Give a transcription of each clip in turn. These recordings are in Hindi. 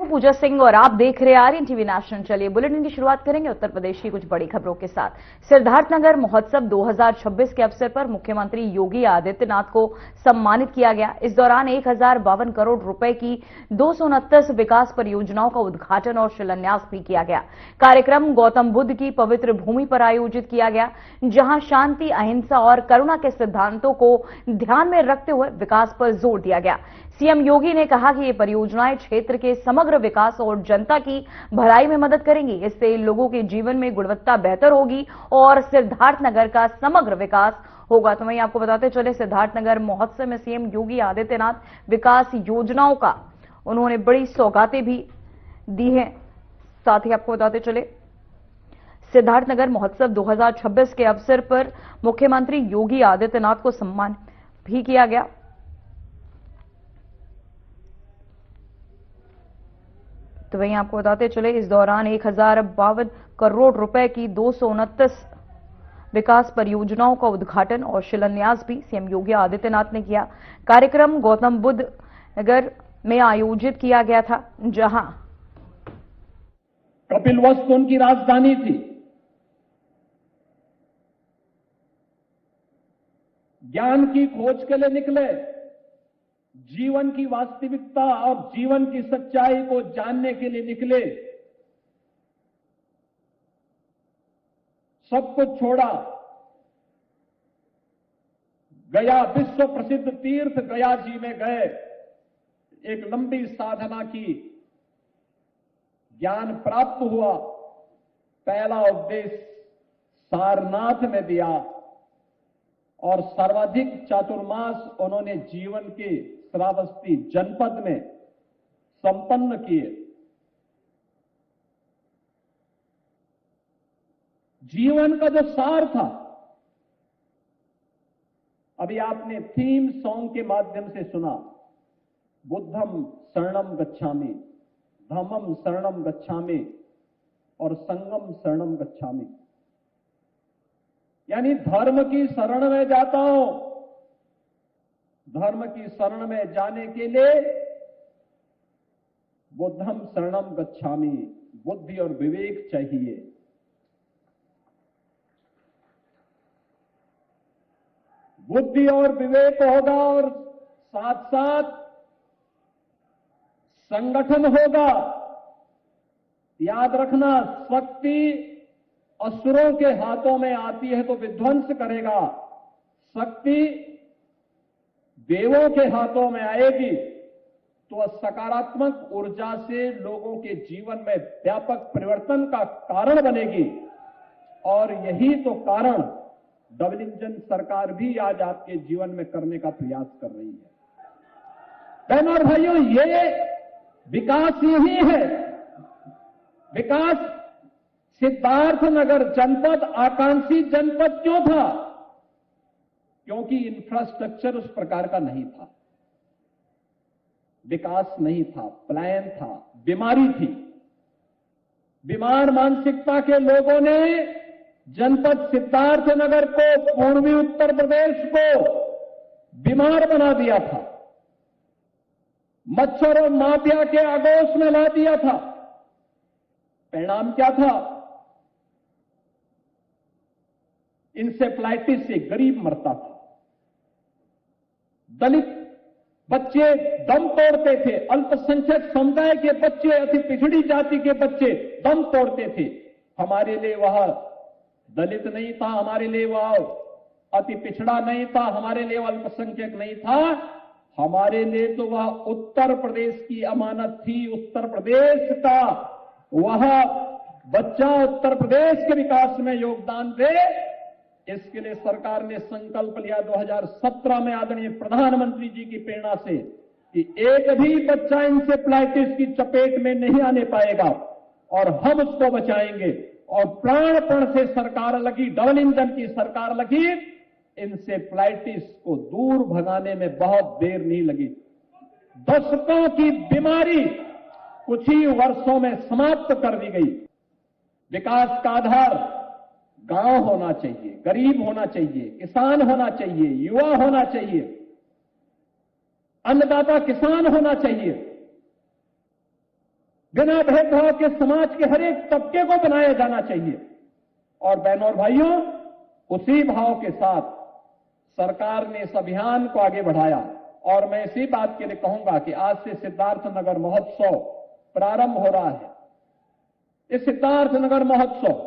पूजा सिंह और आप देख रहे आर्यन टीवी नेशनल। चलिए बुलेटिन की शुरुआत करेंगे उत्तर प्रदेश की कुछ बड़ी खबरों के साथ। सिद्धार्थनगर महोत्सव 2026 के अवसर पर मुख्यमंत्री योगी आदित्यनाथ को सम्मानित किया गया। इस दौरान 1052 करोड़ रुपए की 229 विकास परियोजनाओं का उद्घाटन और शिलान्यास भी किया गया। कार्यक्रम गौतम बुद्ध की पवित्र भूमि पर आयोजित किया गया, जहां शांति, अहिंसा और करुणा के सिद्धांतों को ध्यान में रखते हुए विकास पर जोर दिया गया। सीएम योगी ने कहा कि ये परियोजनाएं क्षेत्र के समग्र विकास और जनता की भलाई में मदद करेंगी। इससे लोगों के जीवन में गुणवत्ता बेहतर होगी और सिद्धार्थनगर का समग्र विकास होगा। तो वहीं आपको बताते चले, सिद्धार्थनगर महोत्सव में सीएम योगी आदित्यनाथ विकास योजनाओं का उन्होंने बड़ी सौगातें भी दी हैं। साथ ही आपको बताते चले, सिद्धार्थनगर महोत्सव 2026 के अवसर पर मुख्यमंत्री योगी आदित्यनाथ को सम्मान भी किया गया। तो वहीं आपको बताते चले, इस दौरान 1052 करोड़ रुपए की 229 विकास परियोजनाओं का उद्घाटन और शिलान्यास भी सीएम योगी आदित्यनाथ ने किया। कार्यक्रम गौतम बुद्ध नगर में आयोजित किया गया था, जहां कपिलवस्तु उनकी राजधानी थी। ज्ञान की खोज के लिए निकले, जीवन की वास्तविकता और जीवन की सच्चाई को जानने के लिए निकले। सब कुछ छोड़ा, गया विश्व प्रसिद्ध तीर्थ गया जी में गए, एक लंबी साधना की, ज्ञान प्राप्त हुआ। पहला उपदेश सारनाथ में दिया और सर्वाधिक चातुर्मास उन्होंने जीवन के श्रावस्ती जनपद में संपन्न किए। जीवन का जो सार था, अभी आपने थीम सॉन्ग के माध्यम से सुना, बुद्धम शरणम गच्छामि, धम्मम शरणम गच्छामि और संगम शरणम गच्छामि। यानी धर्म की शरण में जाता हूं। धर्म की शरण में जाने के लिए बुद्धम शरणम गच्छामि, बुद्धि और विवेक चाहिए। बुद्धि और विवेक होगा और साथ साथ संगठन होगा। याद रखना, शक्ति असुरों के हाथों में आती है तो विध्वंस करेगा, शक्ति देवों के हाथों में आएगी तो सकारात्मक ऊर्जा से लोगों के जीवन में व्यापक परिवर्तन का कारण बनेगी। और यही तो कारण डबल इंजन सरकार भी आज आपके जीवन में करने का प्रयास कर रही है। बहनों और भाइयों, ये विकास यही है। विकास सिद्धार्थनगर जनपद आकांक्षी जनपद क्यों था? क्योंकि इंफ्रास्ट्रक्चर उस प्रकार का नहीं था, विकास नहीं था, पलायन था, बीमारी थी। बीमार मानसिकता के लोगों ने जनपद सिद्धार्थनगर को, पूर्वी उत्तर प्रदेश को बीमार बना दिया था, मच्छर और माफिया के आगोश में ला दिया था। परिणाम क्या था? इंसेफ्लाइटिस से गरीब मरता था, दलित बच्चे दम तोड़ते थे, अल्पसंख्यक समुदाय के बच्चे, अति पिछड़ी जाति के बच्चे दम तोड़ते थे। हमारे लिए वह दलित नहीं था, हमारे लिए वह अति पिछड़ा नहीं था, हमारे लिए वह अल्पसंख्यक नहीं था, हमारे लिए तो वह उत्तर प्रदेश की अमानत थी। उत्तर प्रदेश का वह बच्चा उत्तर प्रदेश के विकास में योगदान दे, इसके लिए सरकार ने संकल्प लिया 2017 में आदरणीय प्रधानमंत्री जी की प्रेरणा से कि एक भी बच्चा इंसेफ्लाइटिस की चपेट में नहीं आने पाएगा और हम उसको बचाएंगे। और प्राणपण से सरकार लगी, डबल इंजन की सरकार लगी, इंसेफ्लाइटिस को दूर भगाने में बहुत देर नहीं लगी। दशकों की बीमारी कुछ ही वर्षों में समाप्त कर दी गई। विकास का आधार गांव होना चाहिए, गरीब होना चाहिए, किसान होना चाहिए, युवा होना चाहिए, अन्नदाता किसान होना चाहिए। बिना भेदभाव के समाज के हर एक तबके को बनाया जाना चाहिए। और बहनों और भाइयों, उसी भाव के साथ सरकार ने इस अभियान को आगे बढ़ाया और मैं इसी बात के लिए कहूंगा कि आज से सिद्धार्थनगर महोत्सव प्रारंभ हो रहा है। इस सिद्धार्थनगर महोत्सव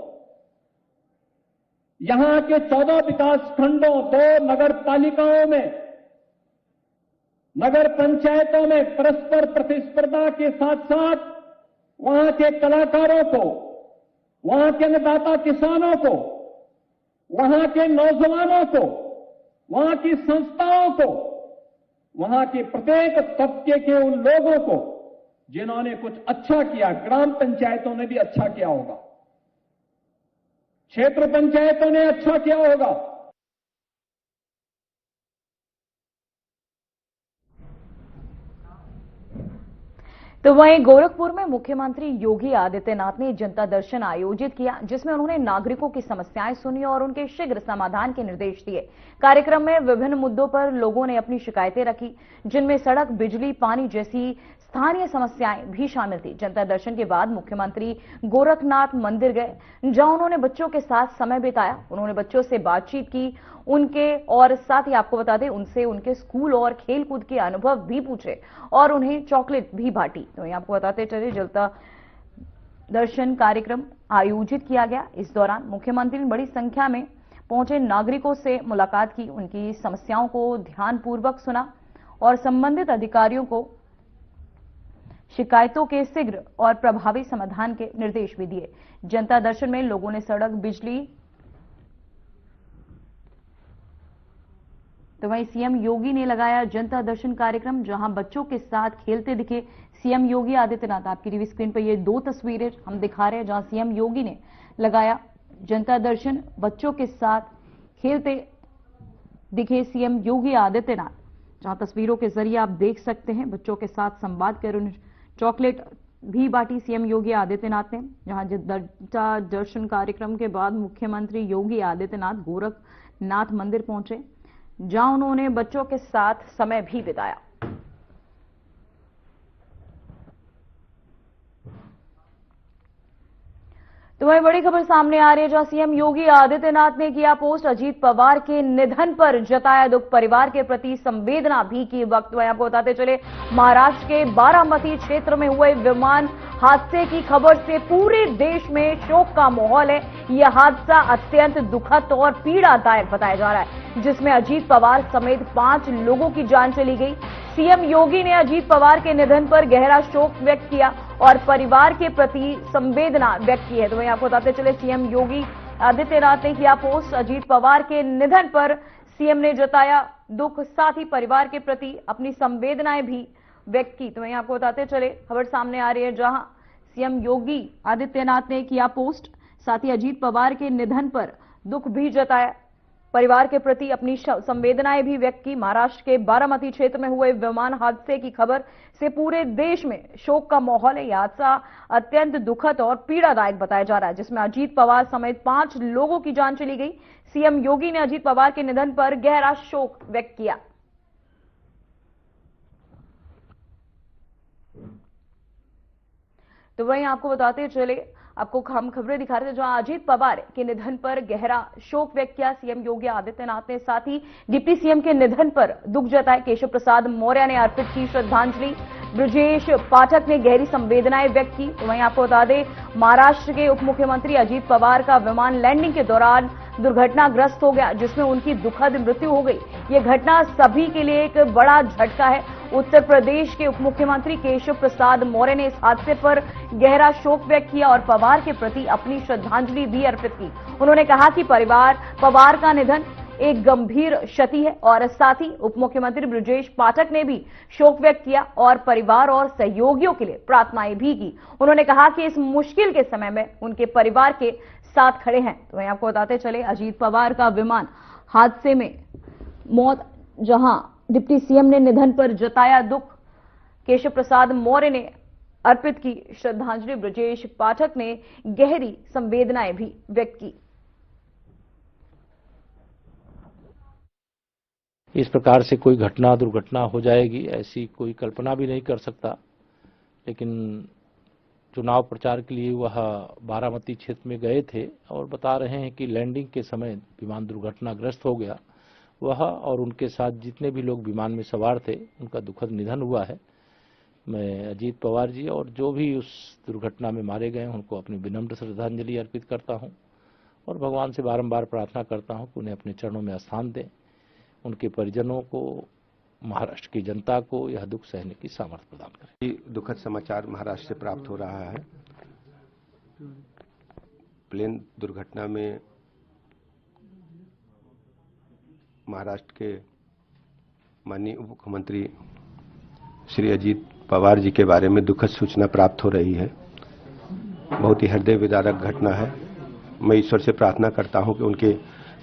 यहां के 14 विकास खंडों, 2 नगर पालिकाओं में, नगर पंचायतों में परस्पर प्रतिस्पर्धा के साथ साथ वहां के कलाकारों को, वहां के अन्नदाता किसानों को, वहां के नौजवानों को, वहां की संस्थाओं को, वहां के प्रत्येक तबके के उन लोगों को जिन्होंने कुछ अच्छा किया, ग्राम पंचायतों ने भी अच्छा किया होगा, क्षेत्र पंचायतों ने अच्छा किया होगा। तो वहीं गोरखपुर में मुख्यमंत्री योगी आदित्यनाथ ने जनता दर्शन आयोजित किया, जिसमें उन्होंने नागरिकों की समस्याएं सुनी और उनके शीघ्र समाधान के निर्देश दिए। कार्यक्रम में विभिन्न मुद्दों पर लोगों ने अपनी शिकायतें रखी, जिनमें सड़क, बिजली, पानी जैसी स्थानीय समस्याएं भी शामिल थी। जनता दर्शन के बाद मुख्यमंत्री गोरखनाथ मंदिर गए, जहां उन्होंने बच्चों के साथ समय बिताया। उन्होंने बच्चों से बातचीत की, उनके और साथ ही आपको बता दें उनसे उनके स्कूल और खेलकूद के अनुभव भी पूछे और उन्हें चॉकलेट भी बांटी। तो ये आपको बताते चले जनता दर्शन कार्यक्रम आयोजित किया गया। इस दौरान मुख्यमंत्री ने बड़ी संख्या में पहुंचे नागरिकों से मुलाकात की, उनकी समस्याओं को ध्यानपूर्वक सुना और संबंधित अधिकारियों को शिकायतों के शीघ्र और प्रभावी समाधान के निर्देश भी दिए। जनता दर्शन में लोगों ने सड़क, बिजली, तो वहीं सीएम योगी ने लगाया जनता दर्शन कार्यक्रम, जहां बच्चों के साथ खेलते दिखे सीएम योगी आदित्यनाथ। आपकी टीवी स्क्रीन पर ये 2 तस्वीरें हम दिखा रहे हैं, जहां सीएम योगी ने लगाया जनता दर्शन, बच्चों के साथ खेलते दिखे सीएम योगी आदित्यनाथ। जहां तस्वीरों के जरिए आप देख सकते हैं बच्चों के साथ संवाद कर उन्हें चॉकलेट भी बांटी सीएम योगी आदित्यनाथ ने। जहां जनता दर्शन कार्यक्रम के बाद मुख्यमंत्री योगी आदित्यनाथ गोरखनाथ मंदिर पहुंचे, जहां उन्होंने बच्चों के साथ समय भी बिताया। तो वही बड़ी खबर सामने आ रही है, जहां सीएम योगी आदित्यनाथ ने किया पोस्ट, अजीत पवार के निधन पर जताया दुख, परिवार के प्रति संवेदना भी की वक्त। वहीं आपको बताते चले महाराष्ट्र के बारामती क्षेत्र में हुए विमान हादसे की खबर से पूरे देश में शोक का माहौल है। यह हादसा अत्यंत दुखद और पीड़ादायक बताया जा रहा है, जिसमें अजीत पवार समेत 5 लोगों की जान चली गई। सीएम योगी ने अजीत पवार के निधन पर गहरा शोक व्यक्त किया और परिवार के प्रति संवेदना व्यक्त की है। तो वहीं आपको बताते चले सीएम योगी आदित्यनाथ ने किया पोस्ट, अजीत पवार के निधन पर सीएम ने जताया दुख, साथ ही परिवार के प्रति अपनी संवेदनाएं भी व्यक्त की। तो वहीं आपको बताते चले खबर सामने आ रही है, जहां सीएम योगी आदित्यनाथ ने किया पोस्ट, साथ ही अजीत पवार के निधन पर दुख भी जताया, परिवार के प्रति अपनी संवेदनाएं भी व्यक्त की। महाराष्ट्र के बारामती क्षेत्र में हुए विमान हादसे की खबर से पूरे देश में शोक का माहौल है। यह हादसा अत्यंत दुखद और पीड़ादायक बताया जा रहा है, जिसमें अजीत पवार समेत 5 लोगों की जान चली गई। सीएम योगी ने अजीत पवार के निधन पर गहरा शोक व्यक्त किया। तो वहीं आपको बताते चले, आपको हम खबरें दिखा रहे थे, जहां अजीत पवार के निधन पर गहरा शोक व्यक्त किया सीएम योगी आदित्यनाथ ने, साथ ही डिप्टी सीएम के निधन पर दुख जताए। केशव प्रसाद मौर्य ने अर्पित की श्रद्धांजलि, ब्रजेश पाठक ने गहरी संवेदनाएं व्यक्त की। तो वहीं आपको बता दें महाराष्ट्र के उप मुख्यमंत्री अजीत पवार का विमान लैंडिंग के दौरान दुर्घटनाग्रस्त हो गया, जिसमें उनकी दुखद मृत्यु हो गई। यह घटना सभी के लिए एक बड़ा झटका है। उत्तर प्रदेश के उप मुख्यमंत्री केशव प्रसाद मौर्य ने इस हादसे पर गहरा शोक व्यक्त किया और पवार के प्रति अपनी श्रद्धांजलि भी अर्पित की। उन्होंने कहा कि पवार का निधन एक गंभीर क्षति है और साथ ही उप मुख्यमंत्री ब्रजेश पाठक ने भी शोक व्यक्त किया और परिवार और सहयोगियों के लिए प्रार्थनाएं भी की। उन्होंने कहा कि इस मुश्किल के समय में उनके परिवार के साथ खड़े हैं। तो वहीं आपको बताते चले अजीत पवार का विमान हादसे में मौत, जहां डिप्टी सीएम ने निधन पर जताया दुख, केशव प्रसाद मौर्य ने अर्पित की श्रद्धांजलि, ब्रजेश पाठक ने गहरी संवेदनाएं भी व्यक्त की। इस प्रकार से कोई घटना दुर्घटना हो जाएगी ऐसी कोई कल्पना भी नहीं कर सकता, लेकिन चुनाव प्रचार के लिए वह बारामती क्षेत्र में गए थे और बता रहे हैं कि लैंडिंग के समय विमान दुर्घटनाग्रस्त हो गया। वह और उनके साथ जितने भी लोग विमान में सवार थे उनका दुखद निधन हुआ है। मैं अजीत पवार जी और जो भी उस दुर्घटना में मारे गए उनको अपनी विनम्र श्रद्धांजलि अर्पित करता हूं और भगवान से बारंबार प्रार्थना करता हूं कि उन्हें अपने चरणों में स्थान दें। उनके परिजनों को, महाराष्ट्र की जनता को यह दुख सहने की सामर्थ्य प्रदान करें। दुखद समाचार महाराष्ट्र से प्राप्त हो रहा है। प्लेन दुर्घटना में महाराष्ट्र के माननीय उप मुख्यमंत्री श्री अजीत पवार जी के बारे में दुखद सूचना प्राप्त हो रही है। बहुत ही हृदय विदारक घटना है। मैं ईश्वर से प्रार्थना करता हूं कि उनके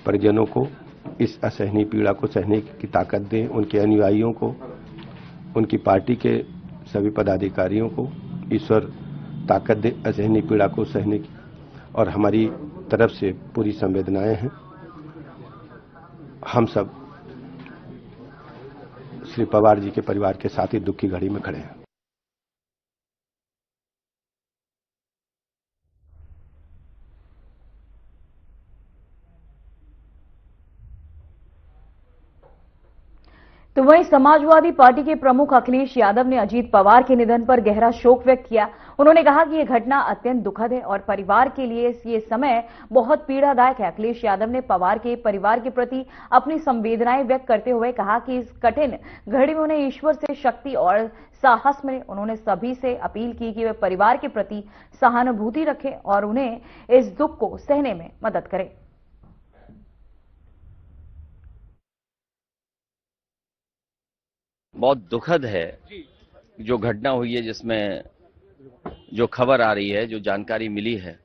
परिजनों को इस असहनीय पीड़ा को सहने की ताकत दें, उनके अनुयायियों को, उनकी पार्टी के सभी पदाधिकारियों को ईश्वर ताकत दे असहनीय पीड़ा को सहने की। और हमारी तरफ से पूरी संवेदनाएं हैं। हम सब श्री पवार जी के परिवार के साथ ही दुख की घड़ी में खड़े हैं। तो वहीं समाजवादी पार्टी के प्रमुख अखिलेश यादव ने अजीत पवार के निधन पर गहरा शोक व्यक्त किया। उन्होंने कहा कि यह घटना अत्यंत दुखद है और परिवार के लिए ये समय बहुत पीड़ादायक है। अखिलेश यादव ने पवार के परिवार के प्रति अपनी संवेदनाएं व्यक्त करते हुए कहा कि इस कठिन घड़ी में उन्हें ईश्वर से शक्ति और साहस मिले। उन्होंने सभी से अपील की कि वे परिवार के प्रति सहानुभूति रखें और उन्हें इस दुख को सहने में मदद करें। बहुत दुखद है जो घटना हुई है, जिसमें जो खबर आ रही है, जो जानकारी मिली है,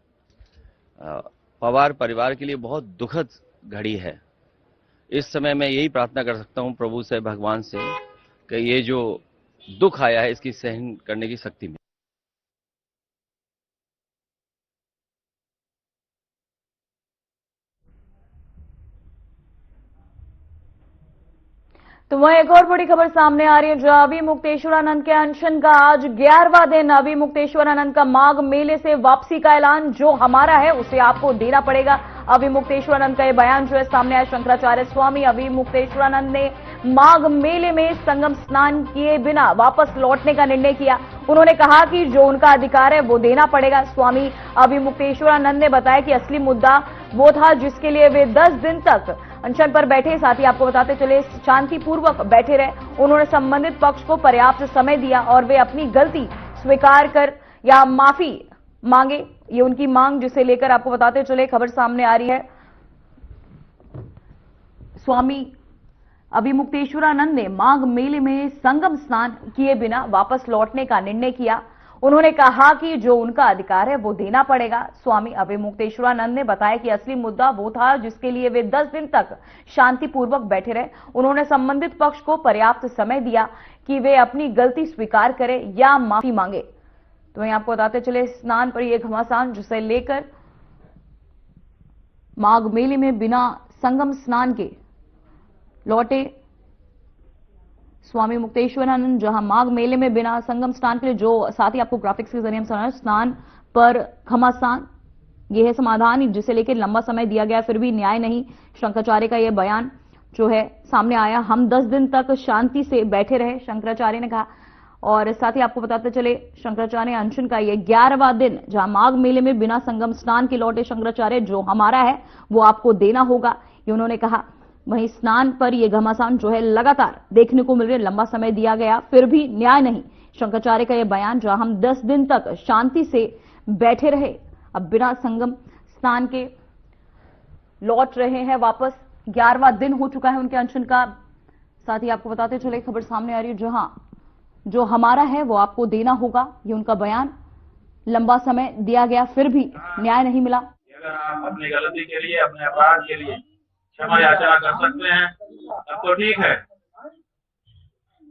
पवार परिवार के लिए बहुत दुखद घड़ी है। इस समय मैं यही प्रार्थना कर सकता हूं प्रभु से, भगवान से, कि ये जो दुख आया है इसकी सहन करने की शक्ति मिले। तो वहीं एक और बड़ी खबर सामने आ रही है, जो अभी मुक्तेश्वरानंद के अनशन का आज 11वां दिन। अभी मुक्तेश्वरानंद का माघ मेले से वापसी का ऐलान, जो हमारा है उसे आपको देना पड़ेगा। अभी मुक्तेश्वरानंद का यह बयान जो है सामने आया। शंकराचार्य स्वामी अभी मुक्तेश्वरानंद ने माघ मेले में संगम स्नान किए बिना वापस लौटने का निर्णय किया। उन्होंने कहा कि जो उनका अधिकार है वो देना पड़ेगा। स्वामी अभी मुक्तेश्वरानंद ने बताया कि असली मुद्दा वो था जिसके लिए वे 10 दिन तक अनशन पर बैठे। साथ ही आपको बताते चले शांतिपूर्वक बैठे रहे। उन्होंने संबंधित पक्ष को पर्याप्त समय दिया और वे अपनी गलती स्वीकार कर या माफी मांगे, ये उनकी मांग, जिसे लेकर आपको बताते चले खबर सामने आ रही है। स्वामी अभी मुक्तेश्वरानंद ने माघ मेले में संगम स्नान किए बिना वापस लौटने का निर्णय किया। उन्होंने कहा कि जो उनका अधिकार है वो देना पड़ेगा। स्वामी अभी मुक्तेश्वरानंद ने बताया कि असली मुद्दा वो था जिसके लिए वे 10 दिन तक शांतिपूर्वक बैठे रहे। उन्होंने संबंधित पक्ष को पर्याप्त समय दिया कि वे अपनी गलती स्वीकार करें या माफी मांगे। तो वहीं आपको बताते चले स्नान पर यह घमासान, जिसे लेकर माघ मेले में बिना संगम स्नान के लौटे स्वामी मुक्तेश्वरानंद, जहां माघ मेले में बिना संगम स्नान के लिए, जो साथ ही आपको ग्राफिक्स के जरिए हम सुना, स्नान पर घमासान, यह है समाधान जिसे लेकर लंबा समय दिया गया फिर भी न्याय नहीं। शंकराचार्य का यह बयान जो है सामने आया। हम 10 दिन तक शांति से बैठे रहे, शंकराचार्य ने कहा। और साथ ही आपको बताते चले शंकराचार्य अनशन का यह 11वां दिन, जहां माघ मेले में बिना संगम स्नान के लौटे शंकराचार्य, जो हमारा है वो आपको देना होगा, ये उन्होंने कहा। वहीं स्नान पर यह घमासान जो है लगातार देखने को मिल रही है। लंबा समय दिया गया फिर भी न्याय नहीं, शंकराचार्य का यह बयान, जहां हम 10 दिन तक शांति से बैठे रहे, अब बिना संगम स्नान के लौट रहे हैं वापस। 11वां दिन हो चुका है उनके अनशन का। साथ ही आपको बताते चले खबर सामने आ रही है, जहां जो हमारा है वो आपको देना होगा, ये उनका बयान। लंबा समय दिया गया फिर भी न्याय नहीं मिला। अगर आप अपनी गलती के लिए, अपने अपराध के लिए क्षमा याचना कर सकते हैं तब तो ठीक है,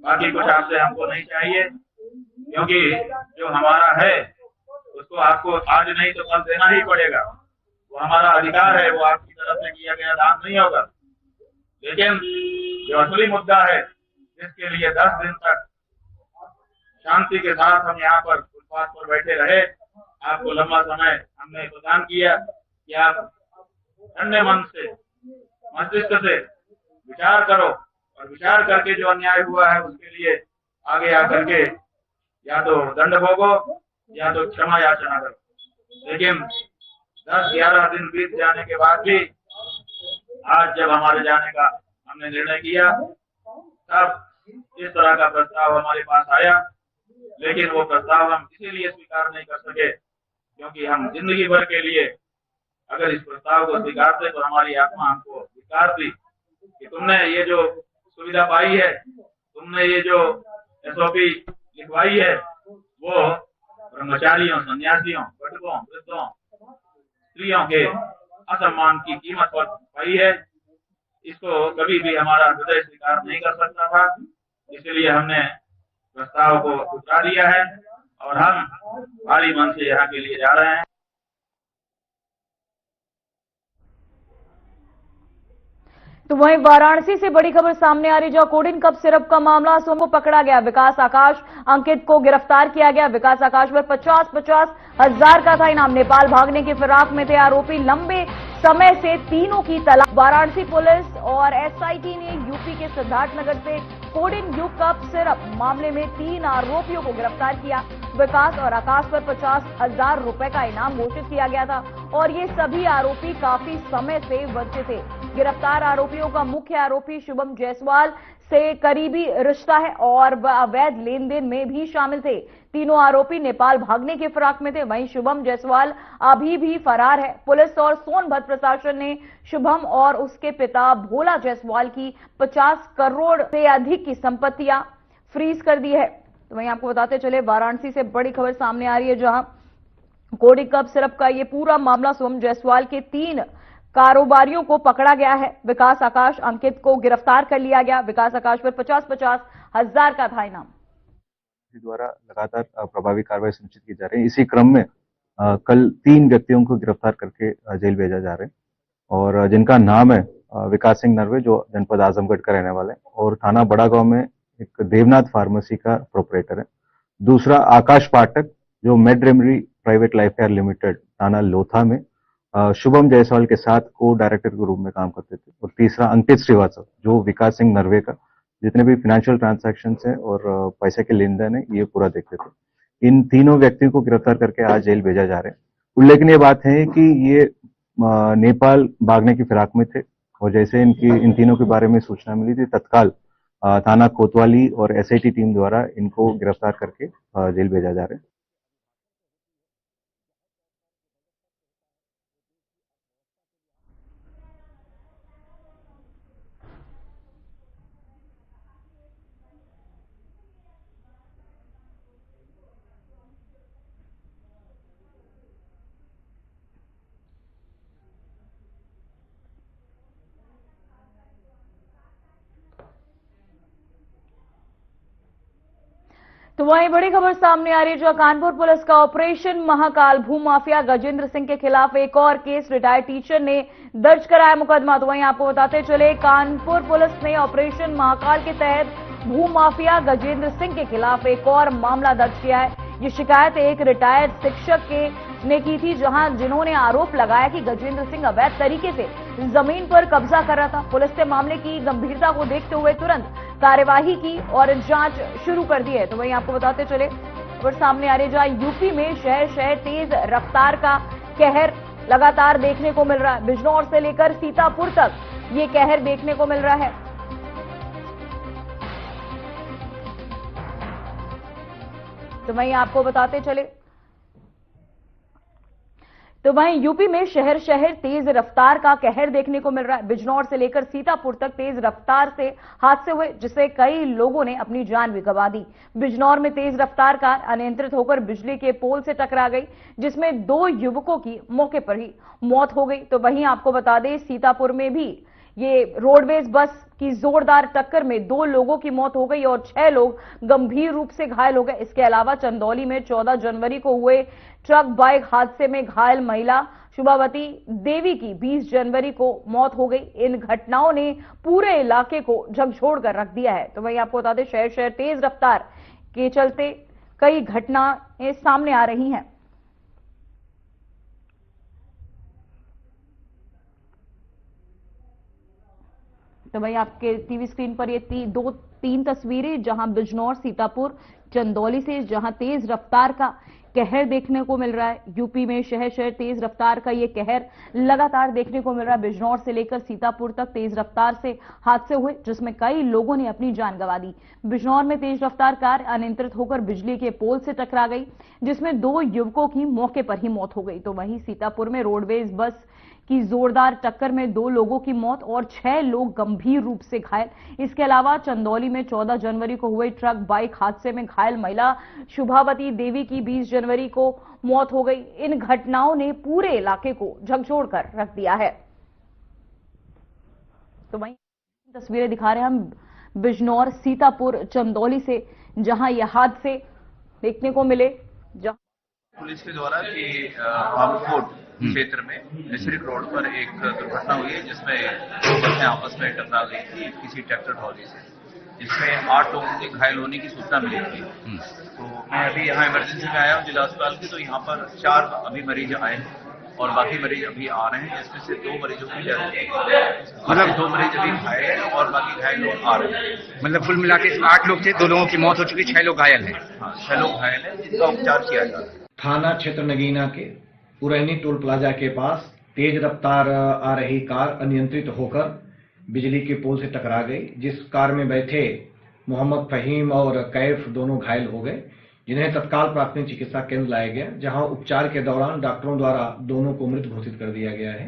बाकी कुछ आपसे हमको नहीं चाहिए, क्योंकि जो हमारा है उसको आपको आज नहीं तो कल देना ही पड़ेगा। वो हमारा अधिकार है, वो आपकी तरफ से किया गया दान नहीं होगा। लेकिन जो असली मुद्दा है, जिसके लिए 10 दिन तक शांति के साथ हम यहाँ पर फुटपाथ पर बैठे रहे, आपको लंबा समय हमने प्रदान किया कि आप ठंडे मन से, मस्तिष्क से विचार करो और विचार करके जो अन्याय हुआ है उसके लिए आगे आकर के या तो दंड भोगो या तो क्षमा याचना करो। लेकिन 10-11 दिन बीत जाने के बाद भी आज जब हमारे जाने का हमने निर्णय किया तब इस तरह का प्रस्ताव हमारे पास आया, लेकिन वो प्रस्ताव हम इसीलिए स्वीकार नहीं कर सके क्योंकि हम जिंदगी भर के लिए अगर इस प्रस्ताव को स्वीकारते तो हमारी आत्मा हमको स्वीकारती कि तुमने ये जो सुविधा पाई है, तुमने ये जो एसओपी लिखवाई है, वो ब्रह्मचारियों, सन्यासियों, बटुकों, वृद्धों, स्त्रियों के असम्मान की कीमत पर पाई है। इसको कभी भी हमारा हृदय स्वीकार नहीं कर सकता था, इसलिए हमने प्रस्ताव को ठुकरा दिया है और हम भारी मन से यहाँ के लिए जा रहे हैं। तो वहीं वाराणसी से बड़ी खबर सामने आ रही, जहां कोडिन कप सिरप का मामला सोम को पकड़ा गया। विकास आकाश अंकित को गिरफ्तार किया गया। विकास आकाश पर 50-50 हजार का था इनाम। नेपाल भागने की फिराक में थे आरोपी। लंबे समय से तीनों की तलाश। वाराणसी पुलिस और एसआईटी ने यूपी के सिद्धार्थनगर से कोडिन यू कप सिरप मामले में 3 आरोपियों को गिरफ्तार किया। विकास और आकाश पर 50,000 रुपए का इनाम घोषित किया गया था और ये सभी आरोपी काफी समय से वंचित थे। गिरफ्तार आरोपियों का मुख्य आरोपी शुभम जायसवाल से करीबी रिश्ता है और अवैध लेन देन में भी शामिल थे। तीनों आरोपी नेपाल भागने की फिराक में थे। वहीं शुभम जायसवाल अभी भी फरार है। पुलिस और सोनभद्र प्रशासन ने शुभम और उसके पिता भोला जायसवाल की 50 करोड़ से अधिक की संपत्तियां फ्रीज कर दी है। तो वहीं आपको बताते चले, वाराणसी से बड़ी खबर सामने आ रही है, जहां कोडिन कप सिरप का ये पूरा मामला शुभम जायसवाल के 3 कारोबारियों को पकड़ा गया है। विकास आकाश अंकित को गिरफ्तार कर लिया गया। विकास आकाश पर 50-50 हजार का था इनाम। द्वारा लगातार प्रभावी कार्रवाई सुनिश्चित की जा रही है। इसी क्रम में कल 3 व्यक्तियों को गिरफ्तार करके जेल भेजा जा रहा है और जिनका नाम है विकास सिंह नरवे, जो जनपद आजमगढ़ का रहने वाला है, और थाना बड़ा गांव में एक देवनाथ फार्मेसी का प्रोपरेटर है। दूसरा आकाश पाठक, जो मेड रेमरी प्राइवेट लाइफ केयर लिमिटेड थाना लोथा में शुभम जायसवाल के साथ को डायरेक्टर के रूप में काम करते थे। और तीसरा अंकित श्रीवास्तव, जो विकास सिंह नरवे का जितने भी फाइनेंशियल ट्रांजैक्शन है और पैसे के लेन देन है ये पूरा देखते थे। इन तीनों व्यक्तियों को गिरफ्तार करके आज जेल भेजा जा रहा है। उल्लेखनीय बात है कि ये नेपाल भागने की फिराक में थे और जैसे इन तीनों के बारे में सूचना मिली थी, तत्काल थाना कोतवाली और एसआईटी टीम द्वारा इनको गिरफ्तार करके जेल भेजा जा रहा है। तो वहीं बड़ी खबर सामने आ रही है, जो कानपुर पुलिस का ऑपरेशन महाकाल भूमाफिया गजेंद्र सिंह के खिलाफ एक और केस रिटायर्ड टीचर ने दर्ज कराया मुकदमा। तो वहीं आपको बताते चले, कानपुर पुलिस ने ऑपरेशन महाकाल के तहत भूमाफिया गजेंद्र सिंह के खिलाफ एक और मामला दर्ज किया है। ये शिकायत एक रिटायर्ड शिक्षक ने की थी, जिन्होंने आरोप लगाया कि गजेंद्र सिंह अवैध तरीके से जमीन पर कब्जा कर रहा था। पुलिस ने मामले की गंभीरता को देखते हुए तुरंत कार्यवाही की और जांच शुरू कर दी है। तो वहीं आपको बताते चले, खबर सामने आ रही है, जहां यूपी में शहर शहर तेज रफ्तार का कहर लगातार देखने को मिल रहा है। बिजनौर से लेकर सीतापुर तक ये कहर देखने को मिल रहा है। तो वहीं आपको बताते चले, तो वहीं यूपी में शहर शहर तेज रफ्तार का कहर देखने को मिल रहा है। बिजनौर से लेकर सीतापुर तक तेज रफ्तार से हादसे हुए, जिससे कई लोगों ने अपनी जान भी गंवा दी। बिजनौर में तेज रफ्तार कार अनियंत्रित होकर बिजली के पोल से टकरा गई, जिसमें 2 युवकों की मौके पर ही मौत हो गई। तो वहीं आपको बता दें, सीतापुर में भी ये रोडवेज बस की जोरदार टक्कर में 2 लोगों की मौत हो गई और 6 लोग गंभीर रूप से घायल हो गए। इसके अलावा चंदौली में 14 जनवरी को हुए ट्रक बाइक हादसे में घायल महिला शुभावती देवी की 20 जनवरी को मौत हो गई। इन घटनाओं ने पूरे इलाके को झकझोर कर रख दिया है। तो वहीं आपको बता दें, शहर शहर तेज रफ्तार के चलते कई घटनाएं सामने आ रही हैं। तो भाई आपके टीवी स्क्रीन पर ये तीन तस्वीरें जहां बिजनौर, सीतापुर, चंदौली से जहां तेज रफ्तार का कहर देखने को मिल रहा है। यूपी में शहर शहर तेज रफ्तार का ये कहर लगातार देखने को मिल रहा है। बिजनौर से लेकर सीतापुर तक तेज रफ्तार से हादसे हुए, जिसमें कई लोगों ने अपनी जान गंवा दी। बिजनौर में तेज रफ्तार कार अनियंत्रित होकर बिजली के पोल से टकरा गई, जिसमें 2 युवकों की मौके पर ही मौत हो गई। तो वहीं सीतापुर में रोडवेज बस की जोरदार टक्कर में 2 लोगों की मौत और 6 लोग गंभीर रूप से घायल। इसके अलावा चंदौली में 14 जनवरी को हुए ट्रक बाइक हादसे में घायल महिला शुभावती देवी की 20 जनवरी को मौत हो गई। इन घटनाओं ने पूरे इलाके को झकझोर कर रख दिया है। तो वहीं तस्वीरें दिखा रहे हैं हम बिजनौर, सीतापुर, चंदौली से, जहां यह हादसे देखने को मिले। पुलिस के द्वारा कि बाबूकोट क्षेत्र में मिश्रिक रोड पर एक दुर्घटना हुई है, जिसमें 2 बसें आपस में टकरा गई थी किसी ट्रैक्टर ट्रॉली से, जिसमें 8 लोगों के घायल होने की सूचना मिली थी। तो मैं अभी यहाँ इमरजेंसी में आया हूँ जिला अस्पताल की, तो यहाँ पर 4 अभी मरीज आए हैं और बाकी मरीज अभी आ रहे हैं, जिसमें से 2 मरीजों की डेथ, मतलब 2 मरीज अभी घायल हैं और बाकी घायल लोग आ रहे हैं। मतलब कुल मिला के 8 लोग थे, 2 लोगों की मौत हो चुकी, 6 लोग घायल हैं। हाँ, 6 लोग घायल हैं, जिनका उपचार किया जा रहा है। थाना क्षेत्र नगीना के पुरैनी टोल प्लाजा के पास तेज रफ्तार आ रही कार अनियंत्रित होकर बिजली के पोल से टकरा गई, जिस कार में बैठे मोहम्मद फहीम और कैफ दोनों घायल हो गए, जिन्हें तत्काल प्राथमिक चिकित्सा केंद्र लाया गया, जहां उपचार के दौरान डॉक्टरों द्वारा दोनों को मृत घोषित कर दिया गया है।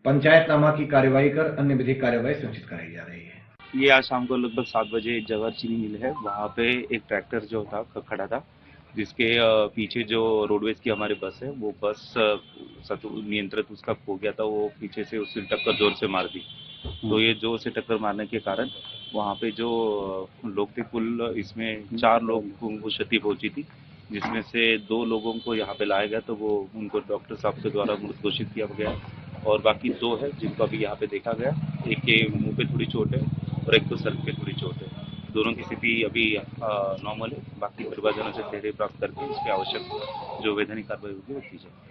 पंचायतनामा की कार्यवाही कर अन्य विधिक कार्यवाही सुनिश्चित कराई जा रही है। ये आज शाम को लगभग 7 बजे जवाहर चीनी मिल है, वहाँ पे एक ट्रैक्टर जो था खड़ा था, जिसके पीछे जो रोडवेज की हमारी बस है, वो बस नियंत्रित उसका खो गया था। वो पीछे से उससे टक्कर जोर से मार दी। तो ये जोर से टक्कर मारने के कारण वहाँ पे जो लोग थे, कुल इसमें 4 लोगों को क्षति पहुंची थी, जिसमें से 2 लोगों को यहाँ पे लाया गया, तो वो उनको डॉक्टर साहब के द्वारा मृत घोषित किया गया और बाकी 2 है जिनको अभी यहाँ पे देखा गया। एक के मुंह पे थोड़ी चोट है और एक को सर पे थोड़ी चोट है। दोनों की स्थिति अभी नॉर्मल है। बाकी परिवारजनों से धैर्य प्राप्त करके इसके आवश्यक जो वैधानिक कार्रवाई होगी वो की जाएगी।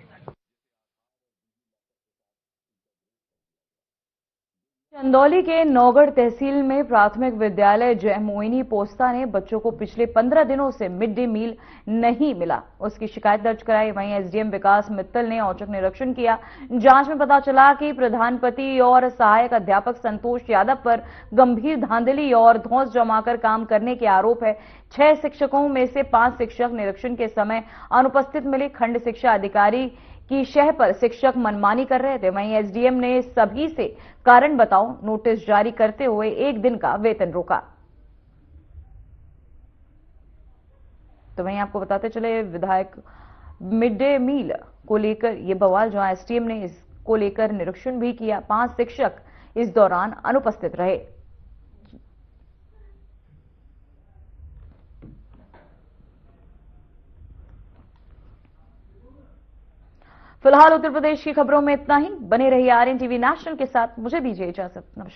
चंदौली के नौगढ़ तहसील में प्राथमिक विद्यालय जय मोइनी पोस्ता ने बच्चों को पिछले 15 दिनों से मिड डे मील नहीं मिला, उसकी शिकायत दर्ज कराई। वहीं एसडीएम विकास मित्तल ने औचक निरीक्षण किया। जांच में पता चला कि प्रधानपति और सहायक अध्यापक संतोष यादव पर गंभीर धांधली और धौंस जमाकर काम करने के आरोप है। 6 शिक्षकों में से 5 शिक्षक निरीक्षण के समय अनुपस्थित मिले। खंड शिक्षा अधिकारी की शह पर शिक्षक मनमानी कर रहे थे। वहीं एसडीएम ने सभी से कारण बताओ नोटिस जारी करते हुए 1 दिन का वेतन रोका। तो वहीं आपको बताते चले, विधायक मिड डे मील को लेकर यह बवाल, जहां एसडीएम ने इसको लेकर निरीक्षण भी किया। 5 शिक्षक इस दौरान अनुपस्थित रहे। फिलहाल उत्तर प्रदेश की खबरों में इतना ही। बने रहिए आरएन टीवी नेशनल के साथ। मुझे दीजिए इजाजत। नमस्कार।